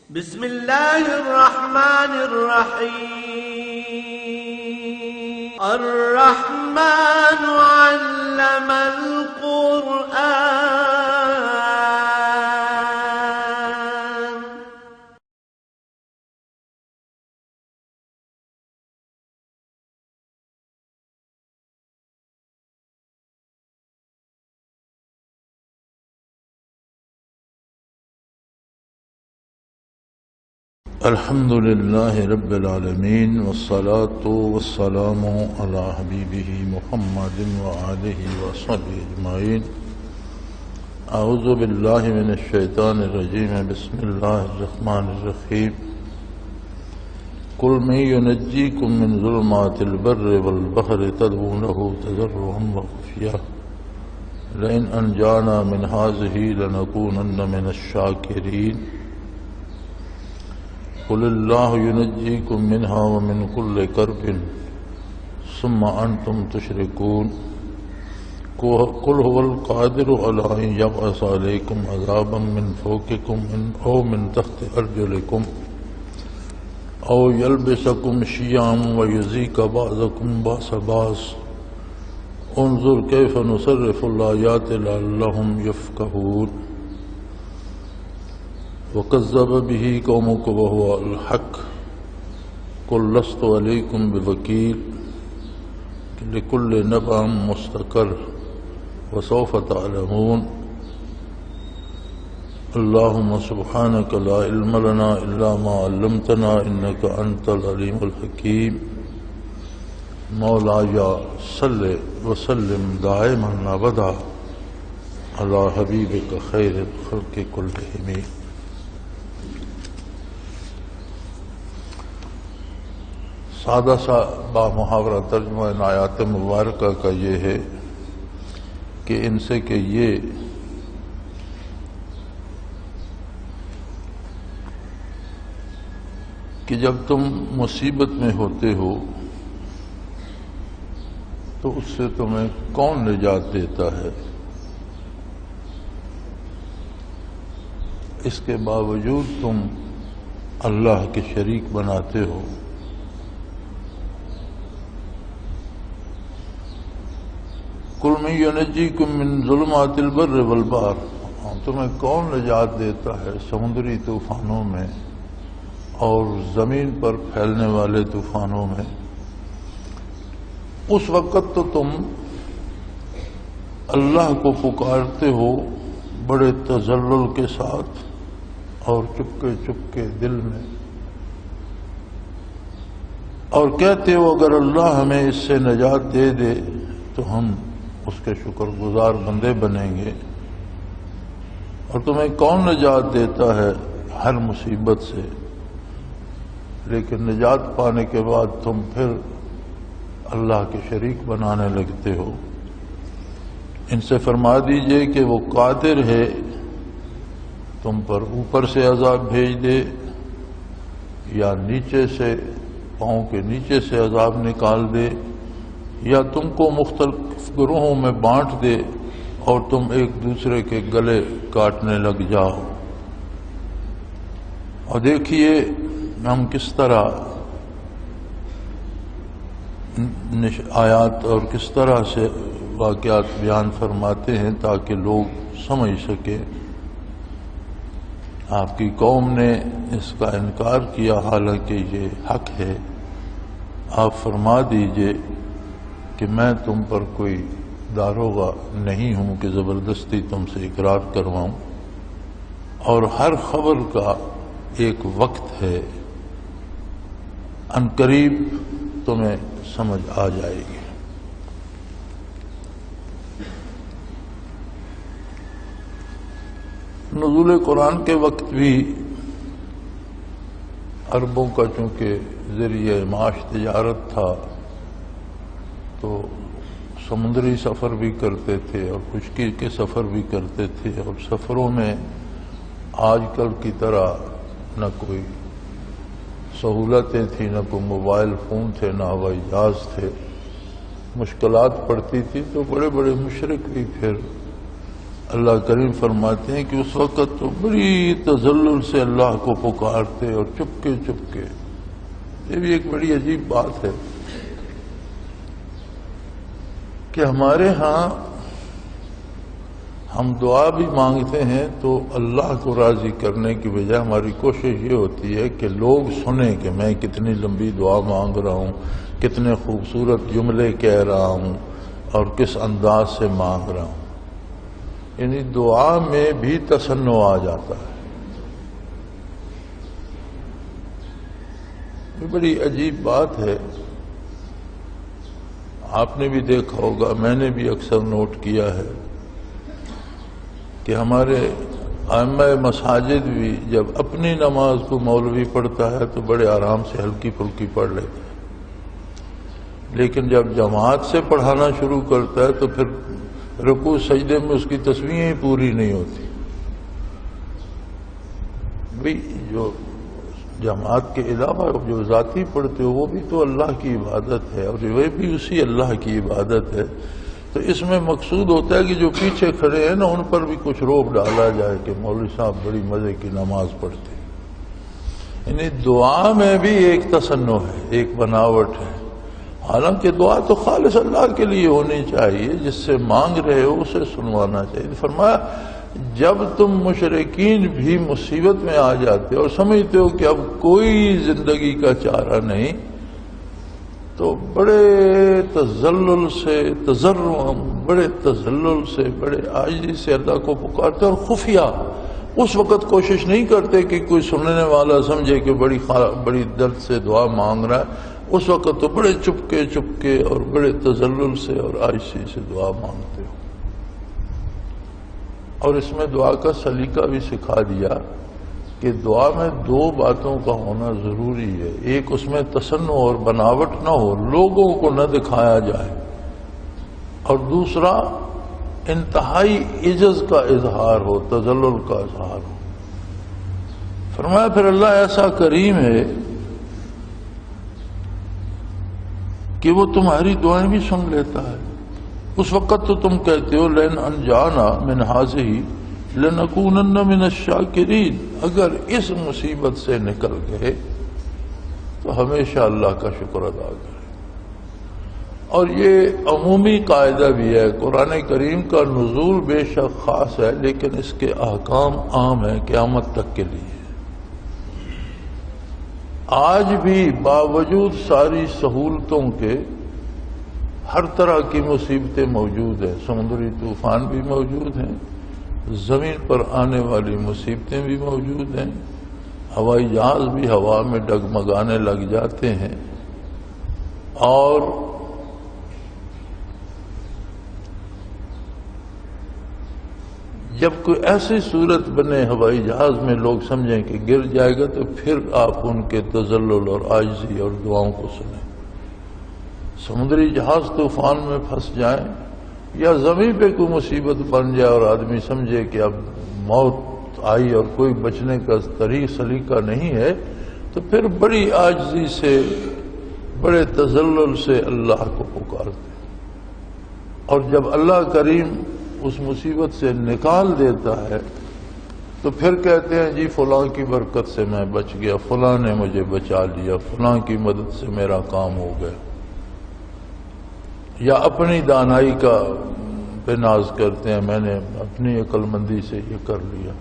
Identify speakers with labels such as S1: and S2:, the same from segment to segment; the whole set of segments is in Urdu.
S1: بسم الله الرحمن الرحيم. الرحمن علم القرآن.
S2: الحمد لله رب العالمين والصلاة والسلام على حبيبه محمد وآله وصحبه أجمعين. أعوذ بالله من الشيطان الرجيم. بسم الله الرحمن الرحيم. قل من ينجيكم من ظلمات البر والبحر تدعونه تضرعا وخفيا لئن أنجانا من هذه لنكونن من الشاكرين. قل الله ينجيكم منها ومن كل كرب ثم أنتم تشركون. قل هو القادر على أن يبعث عليكم عذابا من فوقكم أو من تحت أرجلكم أو يلبسكم شيعا ويذيق بعضكم بأس بعض. انظر كيف نصرف الآيات لعلهم يفقهون. وكذب به قومك وهو الحق قل لست عليكم بوكيل لكل نبأ مستقر وسوف تعلمون. اللهم سبحانك لا علم لنا إلا ما علمتنا إنك أنت العليم الحكيم. مولاي صل وسلم دائما أبدا على حبيبك خير الخلق كلهم. سادہ سا با محاورہ ترجمہ ان آیات مبارکہ کا یہ ہے کہ ان سے کہ یہ کہ جب تم مصیبت میں ہوتے ہو تو اس سے تمہیں کون نجات دیتا ہے، اس کے باوجود تم اللہ کے شریک بناتے ہو. قل من ينجيكم من ظلمات البر والبحر، تمہیں کون نجات دیتا ہے سمندری طوفانوں میں اور زمین پر پھیلنے والے طوفانوں میں. اس وقت تو تم اللہ کو پکارتے ہو بڑے تذلل کے ساتھ اور چپکے چپکے دل میں، اور کہتے ہو اگر اللہ ہمیں اس سے نجات دے دے تو ہم اس کے شکر گزار بندے بنیں گے. اور تمہیں کون نجات دیتا ہے ہر مصیبت سے، لیکن نجات پانے کے بعد تم پھر اللہ کے شریک بنانے لگتے ہو. ان سے فرما دیجئے کہ وہ قادر ہے تم پر اوپر سے عذاب بھیج دے یا نیچے سے پاؤں کے نیچے سے عذاب نکال دے یا تم کو مختلف گروہوں میں بانٹ دے اور تم ایک دوسرے کے گلے کاٹنے لگ جاؤ. اور دیکھیے ہم کس طرح آیات اور کس طرح سے واقعات بیان فرماتے ہیں تاکہ لوگ سمجھ سکیں. آپ کی قوم نے اس کا انکار کیا حالانکہ یہ حق ہے. آپ فرما دیجئے کہ میں تم پر کوئی داروغہ نہیں ہوں کہ زبردستی تم سے اقرار کرواؤں، اور ہر خبر کا ایک وقت ہے، عنقریب تمہیں سمجھ آ جائے گی. نزول قرآن کے وقت بھی عربوں کا چونکہ ذریعہ معاش تجارت تھا تو سمندری سفر بھی کرتے تھے اور خشکی کے سفر بھی کرتے تھے، اور سفروں میں آج کل کی طرح نہ کوئی سہولتیں تھیں، نہ کوئی موبائل فون تھے، نہ ہوائی جہاز تھے. مشکلات پڑتی تھی تو بڑے بڑے مشرک بھی پھر اللہ کریم فرماتے ہیں کہ اس وقت تو بڑی تذلل سے اللہ کو پکارتے اور چپکے چپکے. یہ بھی ایک بڑی عجیب بات ہے کہ ہمارے ہاں ہم دعا بھی مانگتے ہیں تو اللہ کو راضی کرنے کی بجائے ہماری کوشش یہ ہوتی ہے کہ لوگ سنیں کہ میں کتنی لمبی دعا مانگ رہا ہوں، کتنے خوبصورت جملے کہہ رہا ہوں اور کس انداز سے مانگ رہا ہوں. یعنی دعا میں بھی تصنع آ جاتا ہے. یہ بڑی عجیب بات ہے. آپ نے بھی دیکھا ہوگا، میں نے بھی اکثر نوٹ کیا ہے کہ ہمارے ائمہ مساجد بھی جب اپنی نماز کو مولوی پڑھتا ہے تو بڑے آرام سے ہلکی پھلکی پڑھ لیتے ہیں، لیکن جب جماعت سے پڑھانا شروع کرتا ہے تو پھر رکوع سجدے میں اس کی تسبیحیں پوری نہیں ہوتی. بھئی جو جماعت کے علاوہ جو ذاتی پڑھتے ہو وہ بھی تو اللہ کی عبادت ہے اور وہ بھی اسی اللہ کی عبادت ہے. تو اس میں مقصود ہوتا ہے کہ جو پیچھے کھڑے ہیں نا ان پر بھی کچھ روب ڈالا جائے کہ مولوی صاحب بڑی مزے کی نماز پڑھتے ہیں. یعنی دعا میں بھی ایک تصنع ہے، ایک بناوٹ ہے. حالانکہ دعا تو خالص اللہ کے لیے ہونی چاہیے، جس سے مانگ رہے ہو اسے سنوانا چاہیے. فرمایا جب تم مشرکین بھی مصیبت میں آ جاتے اور سمجھتے ہو کہ اب کوئی زندگی کا چارہ نہیں تو بڑے تذلل سے بڑے تذلل سے بڑے عاجزی سے اللہ کو پکارتے اور خفیہ. اس وقت کوشش نہیں کرتے کہ کوئی سننے والا سمجھے کہ بڑی درد سے دعا مانگ رہا ہے. اس وقت تو بڑے چپکے چپکے اور بڑے تذلل سے اور عاجزی سے دعا مانگتے ہو. اور اس میں دعا کا سلیقہ بھی سکھا دیا کہ دعا میں دو باتوں کا ہونا ضروری ہے. ایک اس میں تصنع اور بناوٹ نہ ہو، لوگوں کو نہ دکھایا جائے، اور دوسرا انتہائی عجز کا اظہار ہو، تذلل کا اظہار ہو. فرمایا پھر اللہ ایسا کریم ہے کہ وہ تمہاری دعائیں بھی سن لیتا ہے. اس وقت تو تم کہتے ہو لن انجانا من هذه لنکونن من الشاکرین، اگر اس مصیبت سے نکل گئے تو ہمیشہ اللہ کا شکر ادا کریں. اور یہ عمومی قاعدہ بھی ہے. قرآن کریم کا نزول بے شک خاص ہے لیکن اس کے احکام عام ہیں قیامت تک کے لیے. آج بھی باوجود ساری سہولتوں کے ہر طرح کی مصیبتیں موجود ہیں. سمندری طوفان بھی موجود ہیں، زمین پر آنے والی مصیبتیں بھی موجود ہیں، ہوائی جہاز بھی ہوا میں ڈگمگانے لگ جاتے ہیں. اور جب کوئی ایسی صورت بنے ہوائی جہاز میں لوگ سمجھیں کہ گر جائے گا تو پھر آپ ان کے تذلل اور عاجزی اور دعاؤں کو سنیں. سمندری جہاز طوفان میں پھنس جائیں یا زمین پہ کوئی مصیبت بن جائے اور آدمی سمجھے کہ اب موت آئی اور کوئی بچنے کا سلیقہ نہیں ہے تو پھر بڑی عاجزی سے بڑے تذلل سے اللہ کو پکارتے. اور جب اللہ کریم اس مصیبت سے نکال دیتا ہے تو پھر کہتے ہیں جی فلاں کی برکت سے میں بچ گیا، فلاں نے مجھے بچا لیا، فلاں کی مدد سے میرا کام ہو گیا. یا اپنی دانائی کا پہ ناز کرتے ہیں، میں نے اپنی عقل مندی سے یہ کر لیا.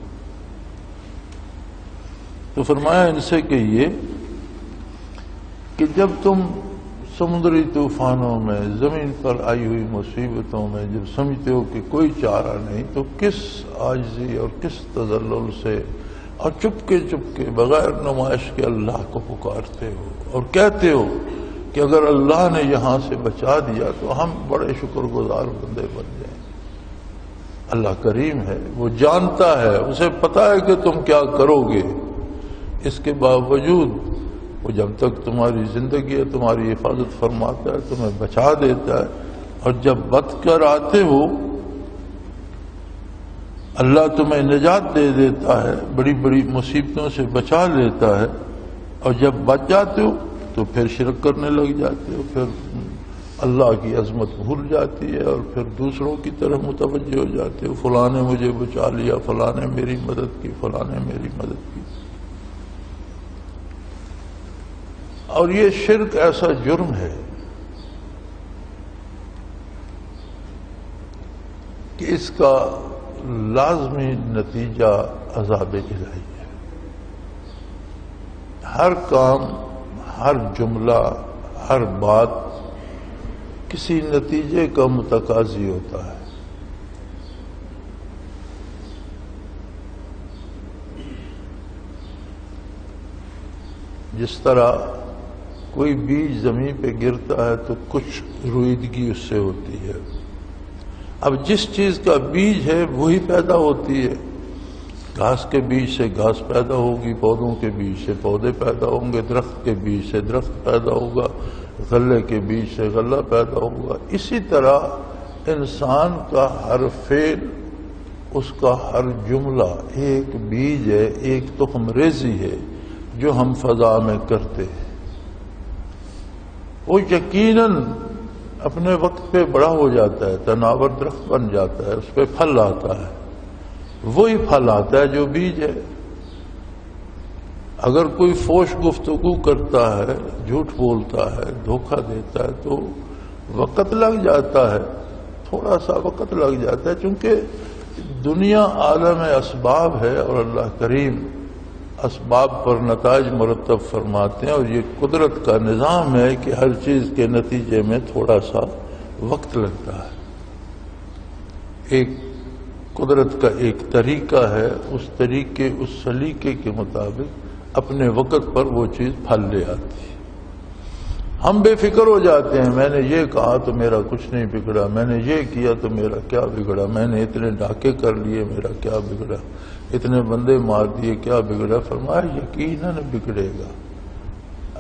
S2: تو فرمایا ان سے کہیے کہ جب تم سمندری طوفانوں میں، زمین پر آئی ہوئی مصیبتوں میں جب سمجھتے ہو کہ کوئی چارہ نہیں تو کس عاجزی اور کس تذلل سے اور چپکے چپکے بغیر نمائش کے اللہ کو پکارتے ہو اور کہتے ہو کہ اگر اللہ نے یہاں سے بچا دیا تو ہم بڑے شکر گزار بندے بن جائیں. اللہ کریم ہے، وہ جانتا ہے، اسے پتا ہے کہ تم کیا کرو گے. اس کے باوجود وہ جب تک تمہاری زندگی ہے تمہاری حفاظت فرماتا ہے، تمہیں بچا دیتا ہے. اور جب بچ کر آتے ہو اللہ تمہیں نجات دے دیتا ہے، بڑی بڑی مصیبتوں سے بچا لیتا ہے. اور جب بچ جاتے ہو تو پھر شرک کرنے لگ جاتے ہو، پھر اللہ کی عظمت بھول جاتی ہے اور پھر دوسروں کی طرف متوجہ ہو جاتے ہو، فلاں نے مجھے بچا لیا، فلاں نے میری مدد کی، فلاں نے میری مدد کی۔ اور یہ شرک ایسا جرم ہے کہ اس کا لازمی نتیجہ عذاب الہی ہے۔ ہر کام، ہر جملہ، ہر بات کسی نتیجے کا متقاضی ہوتا ہے۔ جس طرح کوئی بیج زمین پہ گرتا ہے تو کچھ رویدگی اس سے ہوتی ہے۔ اب جس چیز کا بیج ہے وہی پیدا ہوتی ہے۔ گھاس کے بیج سے گھاس پیدا ہوگی، پودوں کے بیج سے پودے پیدا ہوں گے، درخت کے بیج سے درخت پیدا ہوگا، غلے کے بیج سے غلہ پیدا ہوگا۔ اسی طرح انسان کا ہر فعل، اس کا ہر جملہ ایک بیج ہے، ایک تخم ریزی ہے جو ہم فضا میں کرتے ہیں۔ وہ یقیناً اپنے وقت پہ بڑا ہو جاتا ہے، تناور درخت بن جاتا ہے، اس پہ پھل آتا ہے، وہی پھل آتا ہے جو بیج ہے۔ اگر کوئی فوش گفتگو کرتا ہے، جھوٹ بولتا ہے، دھوکہ دیتا ہے تو وقت لگ جاتا ہے، تھوڑا سا وقت لگ جاتا ہے، چونکہ دنیا عالم اسباب ہے اور اللہ کریم اسباب پر نتائج مرتب فرماتے ہیں، اور یہ قدرت کا نظام ہے کہ ہر چیز کے نتیجے میں تھوڑا سا وقت لگتا ہے۔ ایک قدرت کا ایک طریقہ ہے، اس طریقے، اس سلیقے کے مطابق اپنے وقت پر وہ چیز پھل لے آتی ہے۔ ہم بے فکر ہو جاتے ہیں، میں نے یہ کہا تو میرا کچھ نہیں بگڑا، میں نے یہ کیا تو میرا کیا بگڑا، میں نے اتنے ڈاکے کر لیے میرا کیا بگڑا، اتنے بندے مار دیے کیا بگڑا۔ فرمایا یقیناً بگڑے گا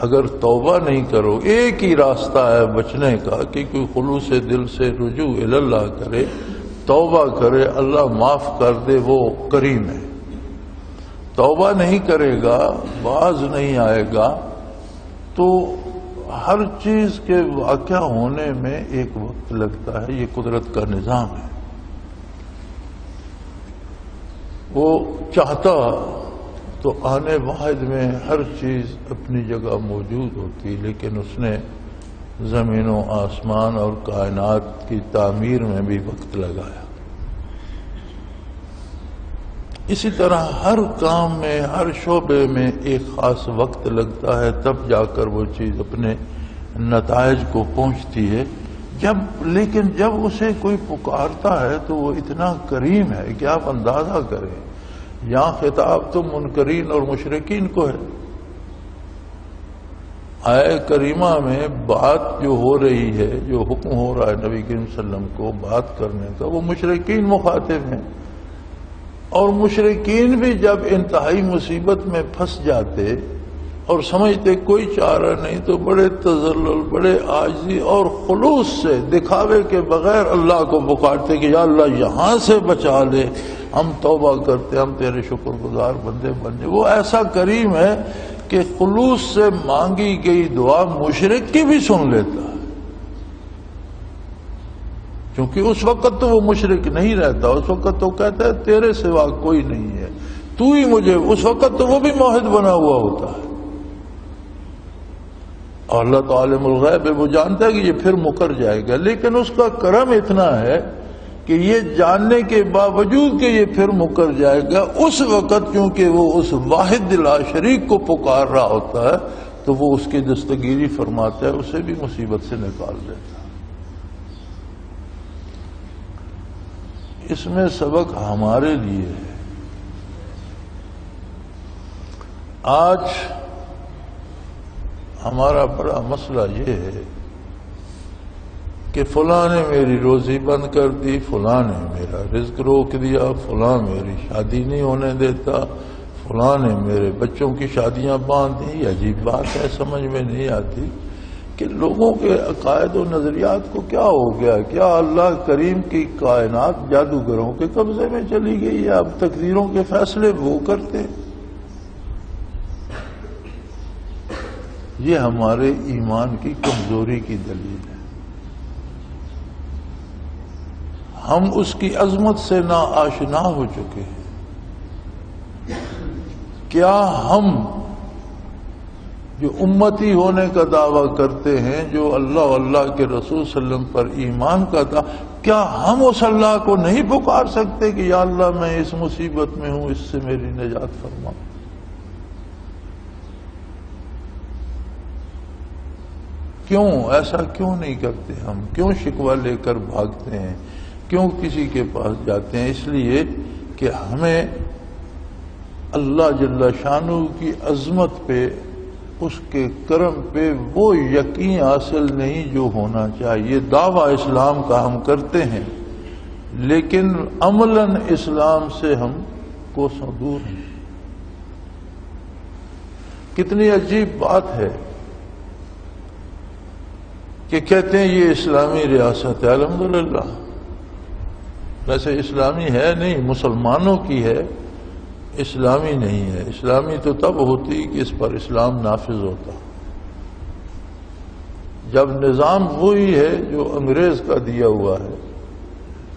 S2: اگر توبہ نہیں کرو۔ ایک ہی راستہ ہے بچنے کا کہ کوئی خلوص دل سے رجوع اللہ کرے، توبہ کرے، اللہ معاف کر دے، وہ کریم ہے۔ توبہ نہیں کرے گا، باز نہیں آئے گا تو ہر چیز کے واقع ہونے میں ایک وقت لگتا ہے۔ یہ قدرت کا نظام ہے۔ وہ چاہتا تو آنے واحد میں ہر چیز اپنی جگہ موجود ہوتی، لیکن اس نے زمین و آسمان اور کائنات کی تعمیر میں بھی وقت لگایا۔ اسی طرح ہر کام میں، ہر شعبے میں ایک خاص وقت لگتا ہے، تب جا کر وہ چیز اپنے نتائج کو پہنچتی ہے۔ لیکن جب اسے کوئی پکارتا ہے تو وہ اتنا کریم ہے کہ آپ اندازہ کریں۔ یہاں خطاب تو منکرین اور مشرکین کو ہے۔ آئے کریمہ میں بات جو ہو رہی ہے، جو حکم ہو رہا ہے نبی کریم صلی اللہ علیہ وسلم کو بات کرنے کا، وہ مشرکین مخاطب ہیں۔ اور مشرکین بھی جب انتہائی مصیبت میں پھنس جاتے اور سمجھتے کوئی چارہ نہیں تو بڑے تذلل، بڑے عاجزی اور خلوص سے، دکھاوے کے بغیر اللہ کو پکارتے کہ یا اللہ یہاں سے بچا لے، ہم توبہ کرتے، ہم تیرے شکر گزار بندے بن جائیں۔ وہ ایسا کریم ہے کہ خلوص سے مانگی گئی دعا مشرک کی بھی سن لیتا ہے، کیونکہ اس وقت تو وہ مشرک نہیں رہتا، اس وقت تو کہتا ہے تیرے سوا کوئی نہیں ہے، تو ہی مجھے۔ اس وقت تو وہ بھی موحد بنا ہوا ہوتا ہے، اور اللہ تو عالم الغیب ہے، وہ جانتا ہے کہ یہ پھر مکر جائے گا، لیکن اس کا کرم اتنا ہے کہ یہ جاننے کے باوجود کہ یہ پھر مکر جائے گا، اس وقت کیونکہ وہ اس واحد لا شریک کو پکار رہا ہوتا ہے تو وہ اس کی دستگیری فرماتا ہے، اسے بھی مصیبت سے نکال دیتا ہے۔ اس میں سبق ہمارے لیے ہے۔ آج ہمارا بڑا مسئلہ یہ ہے کہ فلاں نے میری روزی بند کر دی، فلاں نے میرا رزق روک دیا، فلاں میری شادی نہیں ہونے دیتا، فلاں نے میرے بچوں کی شادیاں باندھ دی۔ یہ عجیب بات ہے، سمجھ میں نہیں آتی کہ لوگوں کے عقائد و نظریات کو کیا ہو گیا؟ کیا اللہ کریم کی کائنات جادوگروں کے قبضے میں چلی گئی ہے؟ اب تقدیروں کے فیصلے وہ کرتے؟ یہ ہمارے ایمان کی کمزوری کی دلیل ہے۔ ہم اس کی عظمت سے نا آشنا ہو چکے ہیں؟ کیا ہم جو امتی ہونے کا دعویٰ کرتے ہیں، جو اللہ و اللہ کے رسول صلی اللہ علیہ وسلم پر ایمان کا تھا، کیا ہم اس اللہ کو نہیں پکار سکتے کہ یا اللہ میں اس مصیبت میں ہوں، اس سے میری نجات فرما؟ کیوں ایسا کیوں نہیں کرتے ہم؟ کیوں شکوہ لے کر بھاگتے ہیں؟ کیوں کسی کے پاس جاتے ہیں؟ اس لیے کہ ہمیں اللہ جل شانہ کی عظمت پہ، اس کے کرم پہ وہ یقین حاصل نہیں جو ہونا چاہیے۔ دعویٰ اسلام کا ہم کرتے ہیں لیکن عملاً اسلام سے ہم کوسوں دور ہیں۔ کتنی عجیب بات ہے کہ کہتے ہیں یہ اسلامی ریاست ہے، الحمدللہ، ویسے اسلامی ہے نہیں، مسلمانوں کی ہے، اسلامی نہیں ہے۔ اسلامی تو تب ہوتی کہ اس پر اسلام نافذ ہوتا، جب نظام وہی ہے جو انگریز کا دیا ہوا ہے۔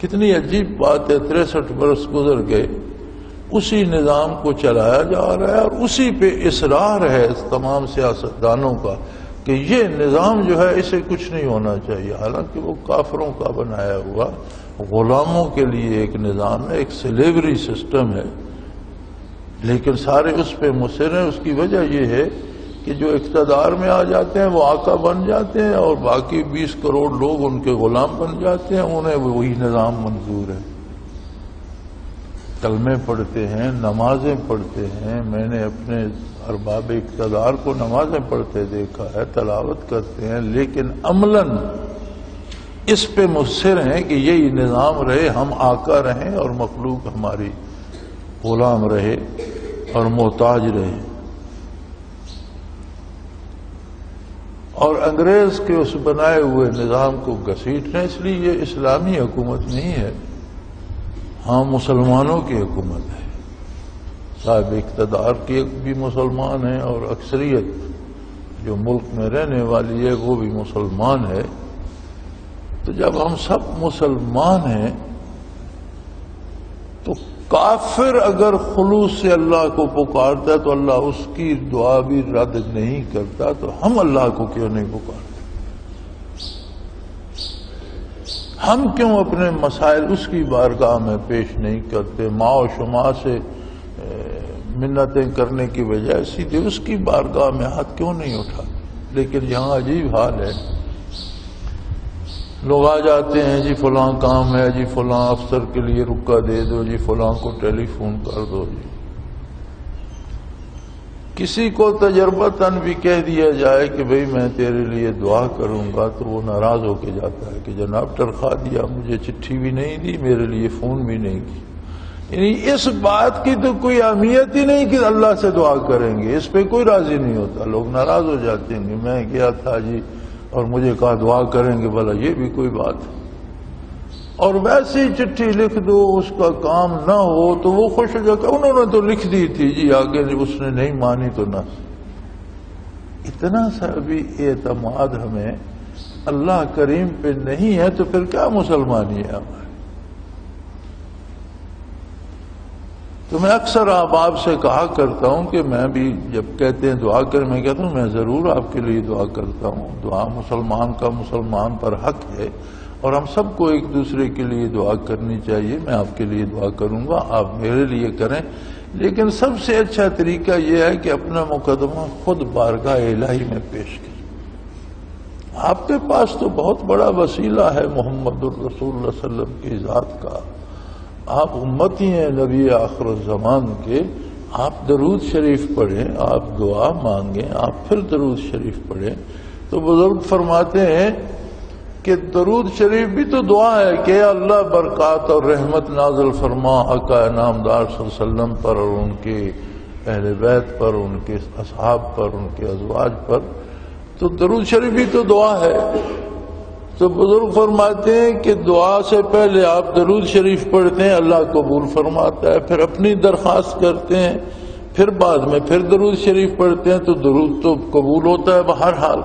S2: کتنی عجیب بات ہے، 63 برس گزر گئے، اسی نظام کو چلایا جا رہا ہے اور اسی پہ اصرار ہے تمام سیاستدانوں کا کہ یہ نظام جو ہے اسے کچھ نہیں ہونا چاہیے، حالانکہ وہ کافروں کا بنایا ہوا غلاموں کے لیے ایک نظام ہے، ایک سلیوری سسٹم ہے، لیکن سارے اس پہ مصر ہیں۔ اس کی وجہ یہ ہے کہ جو اقتدار میں آ جاتے ہیں وہ آقا بن جاتے ہیں اور باقی 20 کروڑ لوگ ان کے غلام بن جاتے ہیں، انہیں وہی نظام منظور ہے۔ کلمے پڑھتے ہیں، نمازیں پڑھتے ہیں، میں نے اپنے ارباب اقتدار کو نمازیں پڑھتے دیکھا ہے، تلاوت کرتے ہیں، لیکن عملاً اس پہ مصر ہیں کہ یہی نظام رہے، ہم آقا رہیں اور مخلوق ہماری غلام رہے اور محتاج رہے۔ اور انگریز کے اس بنائے ہوئے نظام کو گھسیٹنا، اس لیے یہ اسلامی حکومت نہیں ہے، ہاں مسلمانوں کی حکومت ہے۔ صاحب اقتدار کی بھی مسلمان ہیں اور اکثریت جو ملک میں رہنے والی ہے وہ بھی مسلمان ہے۔ تو جب ہم سب مسلمان ہیں تو کافر اگر خلوص سے اللہ کو پکارتا ہے تو اللہ اس کی دعا بھی رد نہیں کرتا، تو ہم اللہ کو کیوں نہیں پکارتے؟ ہم کیوں اپنے مسائل اس کی بارگاہ میں پیش نہیں کرتے؟ ماں و شما سے منتیں کرنے کی بجائے سیدھے اس کی بارگاہ میں ہاتھ کیوں نہیں اٹھاتے؟ لیکن یہاں عجیب حال ہے، لوگ آ جاتے ہیں، جی فلاں کام ہے، جی فلاں افسر کے لیے رکا دے دو، جی فلاں کو ٹیلی فون کر دو۔ جی کسی کو تجربتاً بھی کہہ دیا جائے کہ بھئی میں تیرے لیے دعا کروں گا تو وہ ناراض ہو کے جاتا ہے کہ جناب تنخواہ دیا، مجھے چٹھی بھی نہیں دی، میرے لیے فون بھی نہیں کی۔ یعنی اس بات کی تو کوئی اہمیت ہی نہیں کہ اللہ سے دعا کریں گے، اس پہ کوئی راضی نہیں ہوتا، لوگ ناراض ہو جاتے ہیں کہ میں گیا تھا جی اور مجھے کہا دعا کریں گے، بھلا یہ بھی کوئی بات ہے؟ اور ویسے ہی چٹھی لکھ دو، اس کا کام نہ ہو تو وہ خوش ہو جاتا، انہوں نے تو لکھ دی تھی جی، آگے اس نے نہیں مانی تو نہ۔ اتنا سا بھی اعتماد ہمیں اللہ کریم پہ نہیں ہے تو پھر کیا مسلمانی ہے ہماری؟ تو میں اکثر آپ سے کہا کرتا ہوں کہ میں بھی جب کہتے ہیں دعا کریں، میں کہتا ہوں میں ضرور آپ کے لیے دعا کرتا ہوں، دعا مسلمان کا مسلمان پر حق ہے اور ہم سب کو ایک دوسرے کے لیے دعا کرنی چاہیے۔ میں آپ کے لیے دعا کروں گا، آپ میرے لیے کریں، لیکن سب سے اچھا طریقہ یہ ہے کہ اپنا مقدمہ خود بارگاہ الہی میں پیش کریں۔ آپ کے پاس تو بہت بڑا وسیلہ ہے محمد الرسول اللہ صلی اللہ علیہ وسلم کی ذات کا، آپ امتی ہیں نبی آخر الزمان کے، آپ درود شریف پڑھیں، آپ دعا مانگیں، آپ پھر درود شریف پڑھیں۔ تو بزرگ فرماتے ہیں کہ درود شریف بھی تو دعا ہے کہ اللہ برکات اور رحمت نازل فرما آقا نامدار صلی اللہ علیہ وسلم پر اور ان کے اہل بیت پر، ان کے اصحاب پر، ان کے ازواج پر، تو درود شریف بھی تو دعا ہے۔ تو بزرگ فرماتے ہیں کہ دعا سے پہلے آپ درود شریف پڑھتے ہیں، اللہ قبول فرماتا ہے، پھر اپنی درخواست کرتے ہیں، پھر بعد میں پھر درود شریف پڑھتے ہیں تو درود تو قبول ہوتا ہے بہرحال۔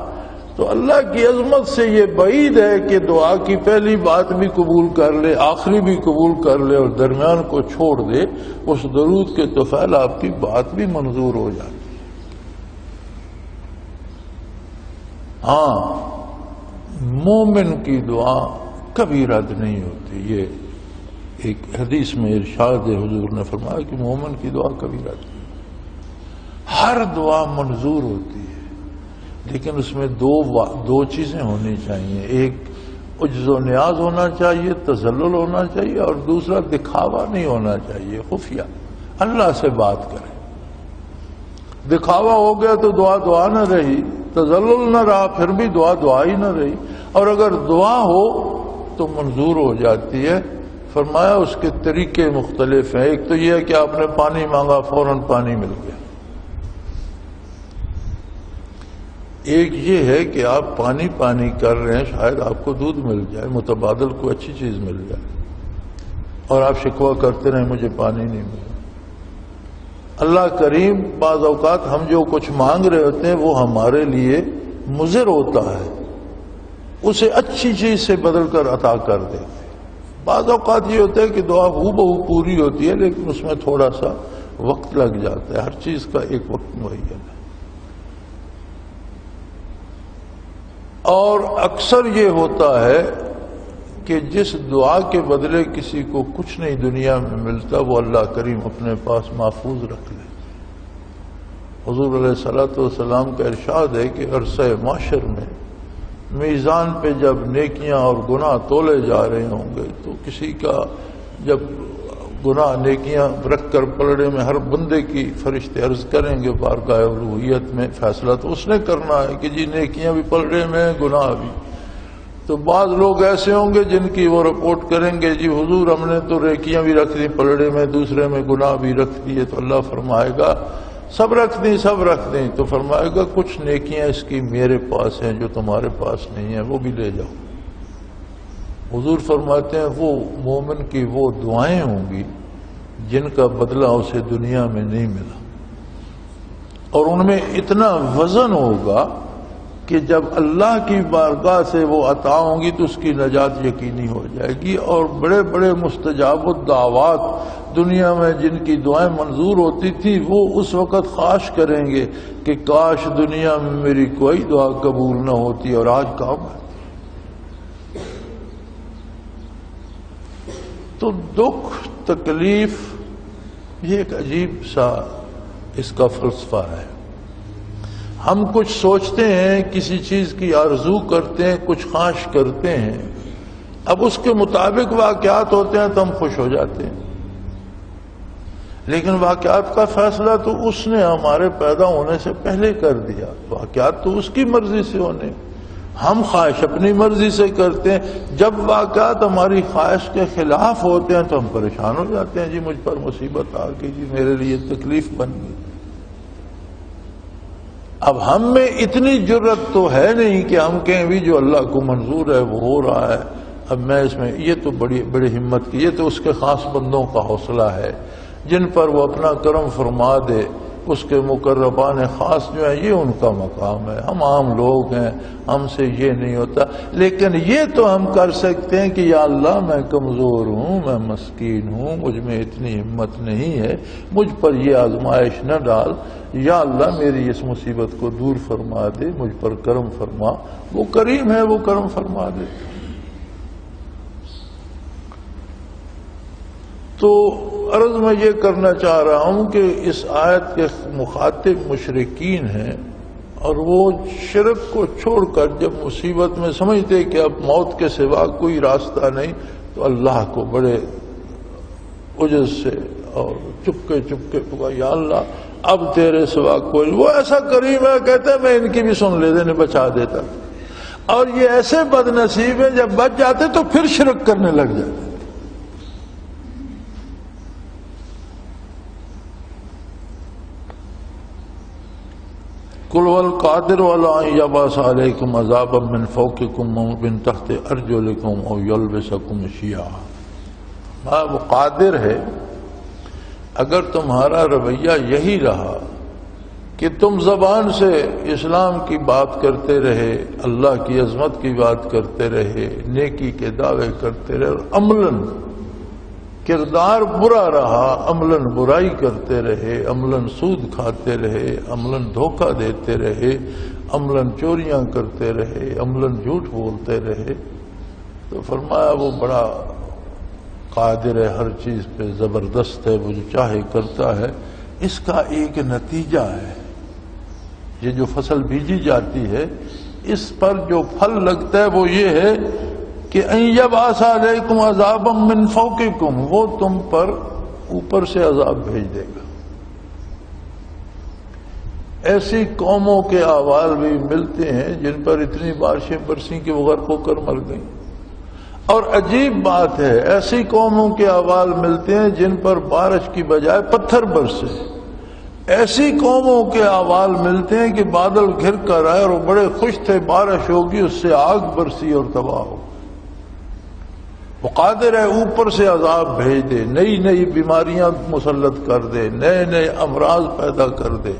S2: تو اللہ کی عظمت سے یہ بعید ہے کہ دعا کی پہلی بات بھی قبول کر لے، آخری بھی قبول کر لے اور درمیان کو چھوڑ دے، اس درود کے توفیل آپ کی بات بھی منظور ہو جاتی۔ ہاں، مومن کی دعا کبھی رد نہیں ہوتی۔ یہ ایک حدیث میں ارشاد حضور نے فرمایا کہ مومن کی دعا کبھی رد نہیں ہوتی، ہر دعا منظور ہوتی ہے، لیکن اس میں دو چیزیں ہونی چاہیے، ایک عجز و نیاز ہونا چاہیے، تذلل ہونا چاہیے، اور دوسرا دکھاوا نہیں ہونا چاہیے، خفیہ اللہ سے بات کرے۔ دکھاوا ہو گیا تو دعا دعا نہ رہی، تذلل نہ رہا پھر بھی دعا دعا ہی نہ رہی، اور اگر دعا ہو تو منظور ہو جاتی ہے۔ فرمایا اس کے طریقے مختلف ہیں، ایک تو یہ ہے کہ آپ نے پانی مانگا فوراً پانی مل گیا، ایک یہ ہے کہ آپ پانی پانی کر رہے ہیں، شاید آپ کو دودھ مل جائے، متبادل کو اچھی چیز مل جائے، اور آپ شکوہ کرتے رہیں مجھے پانی نہیں ملا۔ اللہ کریم بعض اوقات ہم جو کچھ مانگ رہے ہوتے ہیں وہ ہمارے لیے مضر ہوتا ہے، اسے اچھی چیز سے بدل کر عطا کر دیتے ہیں۔ بعض اوقات یہ ہوتا ہے کہ دعا ہو بہو پوری ہوتی ہے، لیکن اس میں تھوڑا سا وقت لگ جاتا ہے، ہر چیز کا ایک وقت معین ہے۔ اور اکثر یہ ہوتا ہے کہ جس دعا کے بدلے کسی کو کچھ نہیں دنیا میں ملتا، وہ اللہ کریم اپنے پاس محفوظ رکھ لے۔ حضور علیہ الصلوۃ والسلام کا ارشاد ہے کہ عرصہ معاشر میں میزان پہ جب نیکیاں اور گناہ تولے جا رہے ہوں گے تو کسی کا جب گناہ نیکیاں رکھ کر پلڑے میں ہر بندے کی فرشتے عرض کریں گے بارگاہ الوہیت میں، فیصلہ تو اس نے کرنا ہے کہ جی نیکیاں بھی پلڑے میں گناہ بھی۔ تو بعض لوگ ایسے ہوں گے جن کی وہ رپورٹ کریں گے جی حضور ہم نے تو نیکیاں بھی رکھ دی پلڑے میں، دوسرے میں گناہ بھی رکھ دیے، تو اللہ فرمائے گا سب رکھ دیں، تو فرمائے گا کچھ نیکیاں اس کی میرے پاس ہیں جو تمہارے پاس نہیں ہیں، وہ بھی لے جاؤ۔ حضور فرماتے ہیں وہ مومن کی وہ دعائیں ہوں گی جن کا بدلہ اسے دنیا میں نہیں ملا، اور ان میں اتنا وزن ہوگا کہ جب اللہ کی بارگاہ سے وہ عطا ہوں گی تو اس کی نجات یقینی ہو جائے گی۔ اور بڑے بڑے مستجاب الدعوات دنیا میں جن کی دعائیں منظور ہوتی تھی وہ اس وقت خواہش کریں گے کہ کاش دنیا میں میری کوئی دعا قبول نہ ہوتی، اور آج کام ہے۔ تو دکھ تکلیف یہ ایک عجیب سا اس کا فلسفہ ہے۔ ہم کچھ سوچتے ہیں، کسی چیز کی آرزو کرتے ہیں، کچھ خواہش کرتے ہیں، اب اس کے مطابق واقعات ہوتے ہیں تو ہم خوش ہو جاتے ہیں، لیکن واقعات کا فیصلہ تو اس نے ہمارے پیدا ہونے سے پہلے کر دیا، واقعات تو اس کی مرضی سے ہونے، ہم خواہش اپنی مرضی سے کرتے ہیں۔ جب واقعات ہماری خواہش کے خلاف ہوتے ہیں تو ہم پریشان ہو جاتے ہیں، جی مجھ پر مصیبت آ گئی، جی میرے لیے تکلیف بن گئی۔ اب ہم میں اتنی جرت تو ہے نہیں کہ ہم کہیں بھی جو اللہ کو منظور ہے وہ ہو رہا ہے، اب میں اس میں، یہ تو بڑی ہمت کی، یہ تو اس کے خاص بندوں کا حوصلہ ہے جن پر وہ اپنا کرم فرما دے، اس کے مقربان خاص جو ہیں یہ ان کا مقام ہے، ہم عام لوگ ہیں، ہم سے یہ نہیں ہوتا۔ لیکن یہ تو ہم کر سکتے ہیں کہ یا اللہ میں کمزور ہوں، میں مسکین ہوں، مجھ میں اتنی ہمت نہیں ہے، مجھ پر یہ آزمائش نہ ڈال، یا اللہ میری اس مصیبت کو دور فرما دے، مجھ پر کرم فرما۔ وہ کریم ہے، وہ کرم فرما دے۔ تو عرض میں یہ کرنا چاہ رہا ہوں کہ اس آیت کے مخاطب مشرکین ہیں، اور وہ شرک کو چھوڑ کر جب مصیبت میں سمجھتے کہ اب موت کے سوا کوئی راستہ نہیں تو اللہ کو بڑے عجز سے اور چپکے پکا، یا اللہ اب تیرے سوا کوئی، وہ ایسا کریم ہے کہتے ہیں میں ان کی بھی سن لیتے نے بچا دیتا، اور یہ ایسے بد نصیب ہیں جب بچ جاتے تو پھر شرک کرنے لگ جاتے۔ قل والقادر علی ان یبعث علیکم عذابا من فوقکم و من تحت ارجلکم او یلبسکم شیعا، وہ قادر ہے، اگر تمہارا رویہ یہی رہا کہ تم زبان سے اسلام کی بات کرتے رہے، اللہ کی عظمت کی بات کرتے رہے، نیکی کے دعوے کرتے رہے، اور عملاً کردار برا رہا، عملاً برائی کرتے رہے، عملاً سود کھاتے رہے، عملاً دھوکہ دیتے رہے، عملاً چوریاں کرتے رہے، عملاً جھوٹ بولتے رہے، تو فرمایا وہ بڑا قادر ہے ہر چیز پہ، زبردست ہے، وہ جو چاہے کرتا ہے۔ اس کا ایک نتیجہ ہے، یہ جو فصل بیجی جاتی ہے اس پر جو پھل لگتا ہے وہ یہ ہے کہ ان یبعث علیکم عذابا من فوقکم، وہ تم پر اوپر سے عذاب بھیج دے گا۔ ایسی قوموں کے احوال بھی ملتے ہیں جن پر اتنی بارشیں برسیں کہ وہ غرق ہو کر مر گئیں، اور عجیب بات ہے ایسی قوموں کے احوال ملتے ہیں جن پر بارش کی بجائے پتھر برسے، ایسی قوموں کے احوال ملتے ہیں کہ بادل گھر کر آئے اور وہ بڑے خوش تھے بارش ہوگی، اس سے آگ برسی اور تباہ ہو۔ وہ قادر ہے اوپر سے عذاب بھیج دے، نئی نئی بیماریاں مسلط کر دے، نئے نئے امراض پیدا کر دے،